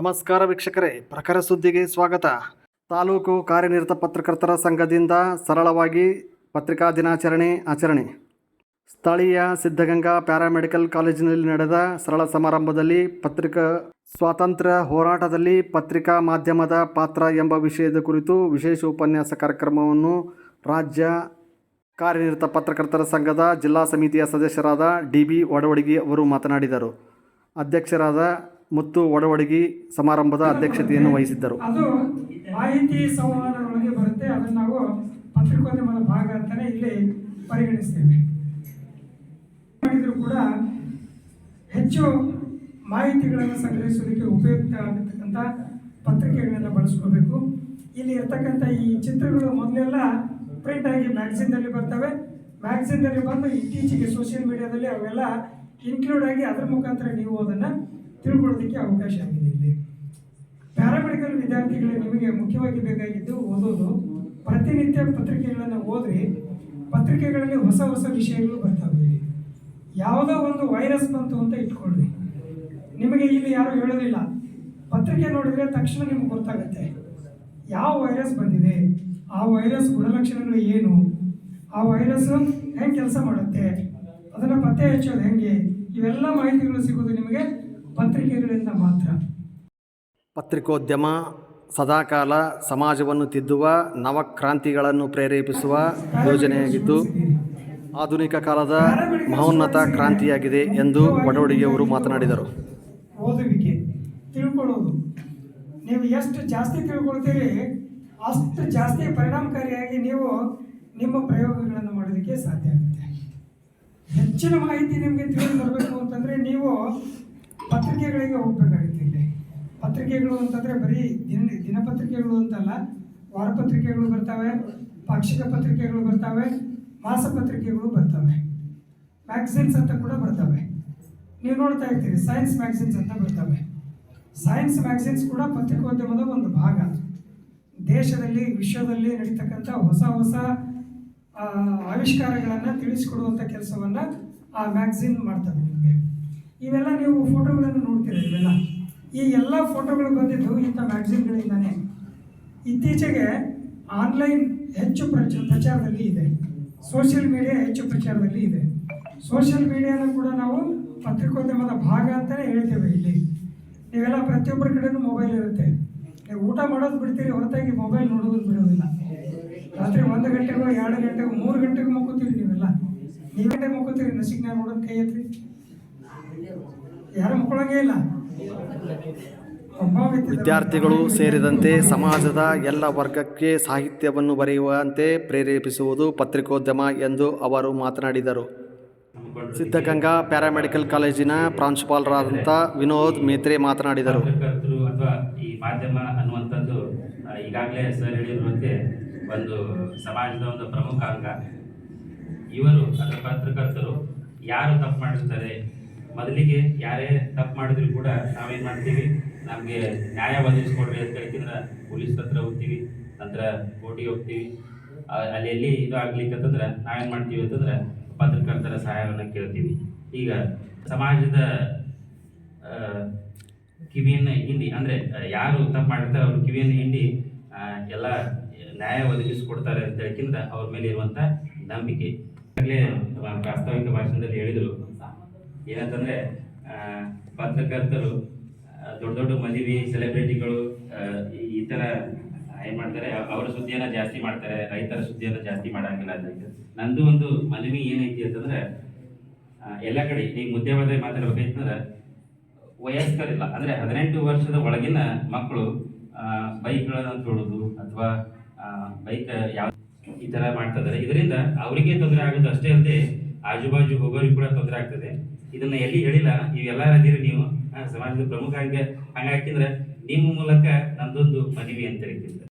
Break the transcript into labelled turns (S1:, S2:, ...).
S1: ನಮಸ್ಕಾರ ವೀಕ್ಷಕರೇ, ಪ್ರಖರ ಸುದ್ದಿಗೆ ಸ್ವಾಗತ. ತಾಲೂಕು ಕಾರ್ಯನಿರತ ಪತ್ರಕರ್ತರ ಸಂಘದಿಂದ ಸರಳವಾಗಿ ಪತ್ರಿಕಾ ದಿನಾಚರಣೆ ಆಚರಣೆ. ಸ್ಥಳೀಯ ಸಿದ್ಧಗಂಗಾ ಪ್ಯಾರಾಮೆಡಿಕಲ್ ಕಾಲೇಜಿನಲ್ಲಿ ನಡೆದ ಸರಳ ಸಮಾರಂಭದಲ್ಲಿ ಪತ್ರಿಕಾ ಸ್ವಾತಂತ್ರ್ಯ ಹೋರಾಟದಲ್ಲಿ ಪತ್ರಿಕಾ ಮಾಧ್ಯಮದ ಪಾತ್ರ ಎಂಬ ವಿಷಯದ ಕುರಿತು ವಿಶೇಷ ಉಪನ್ಯಾಸ ಕಾರ್ಯಕ್ರಮವನ್ನು ರಾಜ್ಯ ಕಾರ್ಯನಿರತ ಪತ್ರಕರ್ತರ ಸಂಘದ ಜಿಲ್ಲಾ ಸಮಿತಿಯ ಸದಸ್ಯರಾದ ಡಿ.ಬಿ. ವಡವಡಗಿ ಅವರು ಮಾತನಾಡಿದರು. ಅಧ್ಯಕ್ಷರಾದ ಮುತ್ತು ವಡವಡಗಿ ಸಮಾರಂಭದ ಅಧ್ಯಕ್ಷತೆಯನ್ನು ವಹಿಸಿದ್ದರು.
S2: ಅದು ಮಾಹಿತಿ ಸಂವಹನದೊಳಗೆ ಬರುತ್ತೆ. ಅದನ್ನು ನಾವು ಪತ್ರಿಕೋದ್ಯಮದ ಭಾಗ ಅಂತಲೇ ಇಲ್ಲಿ ಪರಿಗಣಿಸ್ತೇವೆ. ಮಾಡಿದರೂ ಕೂಡ ಹೆಚ್ಚು ಮಾಹಿತಿಗಳನ್ನು ಸಂಗ್ರಹಿಸೋದಕ್ಕೆ ಉಪಯುಕ್ತ ಆಗಿರ್ತಕ್ಕಂಥ ಪತ್ರಿಕೆಗಳನ್ನು ಬಳಸ್ಕೋಬೇಕು. ಇಲ್ಲಿ ಇರ್ತಕ್ಕಂಥ ಈ ಚಿತ್ರಗಳು ಮೊದಲೆಲ್ಲ ಪ್ರಿಂಟ್ ಆಗಿ ಮ್ಯಾಗ್ಝಿನ್ನಲ್ಲಿ ಬರ್ತವೆ. ಮ್ಯಾಗ್ಝಿನ್ನಲ್ಲಿ ಬಂದು ಇತ್ತೀಚೆಗೆ ಸೋಷಿಯಲ್ ಮೀಡಿಯಾದಲ್ಲಿ ಅವೆಲ್ಲ ಇನ್ಕ್ಲೂಡ್ ಆಗಿ ಅದರ ಮುಖಾಂತರ ನೀವು ಅದನ್ನು ತಿಳ್ಕೊಳ್ಳೋದಕ್ಕೆ ಅವಕಾಶ ಆಗಿದೆ. ಇಲ್ಲಿ ಪ್ಯಾರಾಮೆಡಿಕಲ್ ವಿದ್ಯಾರ್ಥಿಗಳಿಗೆ ನಿಮಗೆ ಮುಖ್ಯವಾಗಿ ಬೇಕಾಗಿದ್ದು ಓದೋದು. ಪ್ರತಿನಿತ್ಯ ಪತ್ರಿಕೆಗಳನ್ನು ಓದ್ರಿ. ಪತ್ರಿಕೆಗಳಲ್ಲಿ ಹೊಸ ಹೊಸ ವಿಷಯಗಳು ಬರ್ತಾವೆ. ಇಲ್ಲಿ ಯಾವುದೋ ಒಂದು ವೈರಸ್ ಬಂತು ಅಂತ ಇಟ್ಕೊಳ್ರಿ. ನಿಮಗೆ ಇಲ್ಲಿ ಯಾರು ಹೇಳೋದಿಲ್ಲ. ಪತ್ರಿಕೆ ನೋಡಿದರೆ ತಕ್ಷಣ ನಿಮ್ಗೆ ಗೊತ್ತಾಗುತ್ತೆ ಯಾವ ವೈರಸ್ ಬಂದಿದೆ, ಆ ವೈರಸ್ ಗುಣಲಕ್ಷಣಗಳು ಏನು, ಆ ವೈರಸ್ ಹೆಂಗೆ ಕೆಲಸ ಮಾಡುತ್ತೆ, ಅದನ್ನು ಪತ್ತೆ ಹಚ್ಚೋದು ಹೆಂಗೆ, ಇವೆಲ್ಲ ಮಾಹಿತಿಗಳು ಸಿಗೋದು ನಿಮಗೆ ಪತ್ರಿಕೆಗಳಿಂದ ಮಾತ್ರ.
S1: ಪತ್ರಿಕೋದ್ಯಮ ಸದಾಕಾಲ ಸಮಾಜವನ್ನು ತಿದ್ದುವ ನವಕ್ರಾಂತಿಗಳನ್ನು ಪ್ರೇರೇಪಿಸುವ ಯೋಜನೆಯಾಗಿದ್ದು ಆಧುನಿಕ ಕಾಲದ ಮಹೋನ್ನತ ಕ್ರಾಂತಿಯಾಗಿದೆ ಎಂದು ವಡವಡಗಿಯವರು ಮಾತನಾಡಿದರು.
S2: ಓದುವಿಕೆ, ತಿಳ್ಕೊಳ್ಳೋದು, ನೀವು ಎಷ್ಟು ಜಾಸ್ತಿ ತಿಳ್ಕೊಳ್ತೀರಿ ಅಷ್ಟು ಜಾಸ್ತಿ ಪರಿಣಾಮಕಾರಿಯಾಗಿ ನೀವು ನಿಮ್ಮ ಪ್ರಯೋಗಗಳನ್ನು ಮಾಡೋದಕ್ಕೆ ಸಾಧ್ಯ ಆಗುತ್ತೆ. ಹೆಚ್ಚಿನ ಮಾಹಿತಿ ನಿಮಗೆ ತಿಳಿದು ಬರಬೇಕು ಅಂತಂದರೆ ನೀವು ಪತ್ರಿಕೆಗಳಿಗೆ ಹೋಗಬೇಕಾಗುತ್ತೆ. ಇಲ್ಲಿ ಪತ್ರಿಕೆಗಳು ಅಂತಂದರೆ ಬರೀ ದಿನಪತ್ರಿಕೆಗಳು ಅಂತಲ್ಲ, ವಾರಪತ್ರಿಕೆಗಳು ಬರ್ತವೆ, ಪಾಕ್ಷಿಕ ಪತ್ರಿಕೆಗಳು ಬರ್ತವೆ, ಮಾಸಪತ್ರಿಕೆಗಳು ಬರ್ತವೆ, ಮ್ಯಾಗ್ಝಿನ್ಸ್ ಅಂತ ಕೂಡ ಬರ್ತವೆ. ನೀವು ನೋಡ್ತಾ ಇರ್ತೀರಿ ಸೈನ್ಸ್ ಮ್ಯಾಗ್ಝಿನ್ಸ್ ಅಂತ ಬರ್ತವೆ. ಸೈನ್ಸ್ ಮ್ಯಾಗ್ಝಿನ್ಸ್ ಕೂಡ ಪತ್ರಿಕೋದ್ಯಮದ ಒಂದು ಭಾಗ. ದೇಶದಲ್ಲಿ ವಿಶ್ವದಲ್ಲಿ ನಡೀತಕ್ಕಂಥ ಹೊಸ ಹೊಸ ಆವಿಷ್ಕಾರಗಳನ್ನು ತಿಳಿಸಿಕೊಡುವಂಥ ಕೆಲಸವನ್ನು ಆ ಮ್ಯಾಗ್ಝಿನ್ ಮಾಡ್ತವೆ. ನಿಮಗೆ ಇವೆಲ್ಲ ನೀವು ಫೋಟೋಗಳನ್ನು ನೋಡ್ತೀರಿ. ಇವೆಲ್ಲ ಈ ಎಲ್ಲ ಫೋಟೋಗಳು ಬಂದಿದ್ದು ಇಂಥ ಮ್ಯಾಗ್ಝಿನ್ಗಳಿಂದನೇ. ಇತ್ತೀಚೆಗೆ ಆನ್ಲೈನ್ ಹೆಚ್ಚು ಪ್ರಚಾರದಲ್ಲಿ ಇದೆ. ಸೋಷಿಯಲ್ ಮೀಡಿಯಾ ಹೆಚ್ಚು ಪ್ರಚಾರದಲ್ಲಿ ಇದೆ. ಸೋಷಿಯಲ್ ಮೀಡಿಯಾನ ಕೂಡ ನಾವು ಪತ್ರಿಕೋದ್ಯಮದ ಭಾಗ ಅಂತಲೇ ಹೇಳ್ತೇವೆ. ಇಲ್ಲಿ ನೀವೆಲ್ಲ ಪ್ರತಿಯೊಬ್ಬರ ಕಡೆಯೂ ಮೊಬೈಲ್ ಇರುತ್ತೆ. ನೀವು ಊಟ ಮಾಡೋದು ಬಿಡ್ತೀರಿ, ಹೊರತಾಗಿ ಮೊಬೈಲ್ ನೋಡೋದು ಬಿಡೋದಿಲ್ಲ. ರಾತ್ರಿ 1 ಗಂಟೆಗೂ 2 ಗಂಟೆಗೂ 3 ಗಂಟೆಗೂ ಮುಕ್ಕೋತೀರಿ. ನೀವೆಲ್ಲ ನೀವು ಗಂಟೆಗೆ ಮುಕ್ಕೋತೀರಿ. ನಸಿಕ್ನಾಗ ನೋಡೋದು ಕೈ ಎತ್ರಿ. ಯಾರು ಮುಕ್ಕೊಳ್ಳೋಂಗೇ ಇಲ್ಲ.
S1: ವಿದ್ಯಾರ್ಥಿಗಳು ಸೇರಿದಂತೆ ಸಮಾಜದ ಎಲ್ಲ ವರ್ಗಕ್ಕೆ ಸಾಹಿತ್ಯವನ್ನು ಬರೆಯುವಂತೆ ಪ್ರೇರೇಪಿಸುವುದು ಪತ್ರಿಕೋದ್ಯಮ ಎಂದು ಅವರು ಮಾತನಾಡಿದರು. ಸಿದ್ಧಗಂಗಾ ಪ್ಯಾರಾಮೆಡಿಕಲ್ ಕಾಲೇಜಿನ ಪ್ರಾಂಶುಪಾಲರಾದಂಥ ವಿನೋದ್ ಮೇತ್ರೆ ಮಾತನಾಡಿದರು.
S3: ಪತ್ರಕರ್ತರು ಅಥವಾ ಈ ಮಾಧ್ಯಮ ಅನ್ನುವಂಥದ್ದು ಈಗಾಗಲೇ ಸರ್ ಹೇಳಿರುವಂತೆ ಒಂದು ಸಮಾಜದ ಒಂದು ಪ್ರಮುಖ ಅಂಗ. ಇವರು ಅದರ ಪತ್ರಕರ್ತರು ಯಾರು ತಪ್ಪು ಮಾಡಿರ್ತಾರೆ, ಮೊದಲಿಗೆ ಯಾರೇ ತಪ್ಪು ಮಾಡಿದ್ರು ಕೂಡ ನಾವೇನು ಮಾಡ್ತೀವಿ, ನಮಗೆ ನ್ಯಾಯ ಒದಗಿಸ್ಕೊಡ್ರಿ ಅಂತ ಹೇಳ್ತಿದ್ರೆ ಪೊಲೀಸ್ ಹತ್ರ ಹೋಗ್ತೀವಿ, ನಂತರ ಕೋರ್ಟಿಗೆ ಹೋಗ್ತೀವಿ. ಅಲ್ಲಿ ಎಲ್ಲಿ ಇದು ಆಗ್ಲಿಕ್ಕಂತಂದ್ರೆ ನಾವೇನು ಮಾಡ್ತೀವಿ ಅಂತಂದ್ರೆ ಪತ್ರಕರ್ತರ ಸಹಾಯವನ್ನು ಕೇಳ್ತೀವಿ. ಈಗ ಸಮಾಜದ ಕಿವಿಯನ್ನು ಹಿಂಡಿ, ಅಂದರೆ ಯಾರು ತಪ್ಪು ಮಾಡಿರ್ತಾರೆ ಅವ್ರ ಕಿವಿಯನ್ನು ಹಿಂಡಿ ಎಲ್ಲ ನ್ಯಾಯ ಒದಗಿಸ್ಕೊಡ್ತಾರೆ ಅಂತ ಹೇಳ್ಕಿಂದ್ರೆ ಅವ್ರ ಮೇಲೆ ಇರುವಂಥ ನಂಬಿಕೆ. ಈಗಾಗಲೇ ಪ್ರಾಸ್ತಾವಿಕ ಭಾಷಣದಲ್ಲಿ ಹೇಳಿದರು ಏನಂತಂದರೆ ಪತ್ರಕರ್ತರು ದೊಡ್ಡ ದೊಡ್ಡ ಮದುವೆ ಸೆಲೆಬ್ರಿಟಿಗಳು ಈ ಥರ ಏನು ಮಾಡ್ತಾರೆ, ಅವರ ಸುದ್ದಿಯನ್ನು ಜಾಸ್ತಿ ಮಾಡ್ತಾರೆ, ರೈತರ ಸುದ್ದಿಯನ್ನು ಜಾಸ್ತಿ ಮಾಡೋಂಗಿಲ್ಲ ಅಂತ. ನಂದು ಒಂದು ಮನವಿ ಏನೈತಿ ಅಂತಂದ್ರೆ ಎಲ್ಲ ಕಡೆ ಈಗ ಮುದ್ದೆ ಮಾತಾಡ್ಬೇಕಂತಂದ್ರೆ ವಯಸ್ಕರಿಲ್ಲ, ಅಂದರೆ 18 ವರ್ಷದ ಒಳಗಿನ ಮಕ್ಕಳು ಬೈಕ್ಗಳನ್ನು ತೊಡೋದು ಅಥವಾ ಬೈಕ್ ಯಾವ ಈ ಥರ ಮಾಡ್ತಾ ಇದ್ದಾರೆ. ಇದರಿಂದ ಅವರಿಗೆ ತೊಂದರೆ ಆಗೋದು ಅಷ್ಟೇ ಅಲ್ಲದೆ ಆಜುಬಾಜು ಹೋಗೋರಿಗೆ ಕೂಡ ತೊಂದರೆ ಆಗ್ತದೆ. ಇದನ್ನು ಎಲ್ಲಿ ಹೇಳಿಲ್ಲ, ಇವೆಲ್ಲ ಅದೀರಿ ನೀವು ಸಮಾಜದ ಪ್ರಮುಖ ಹಂಗೆ ಹಾಕಿದ್ರೆ ನಿಮ್ಮ ಮೂಲಕ ನಂದೊಂದು ಮನವಿ ಅಂತ ಹೇಳ್ತಿದ್ದೆ.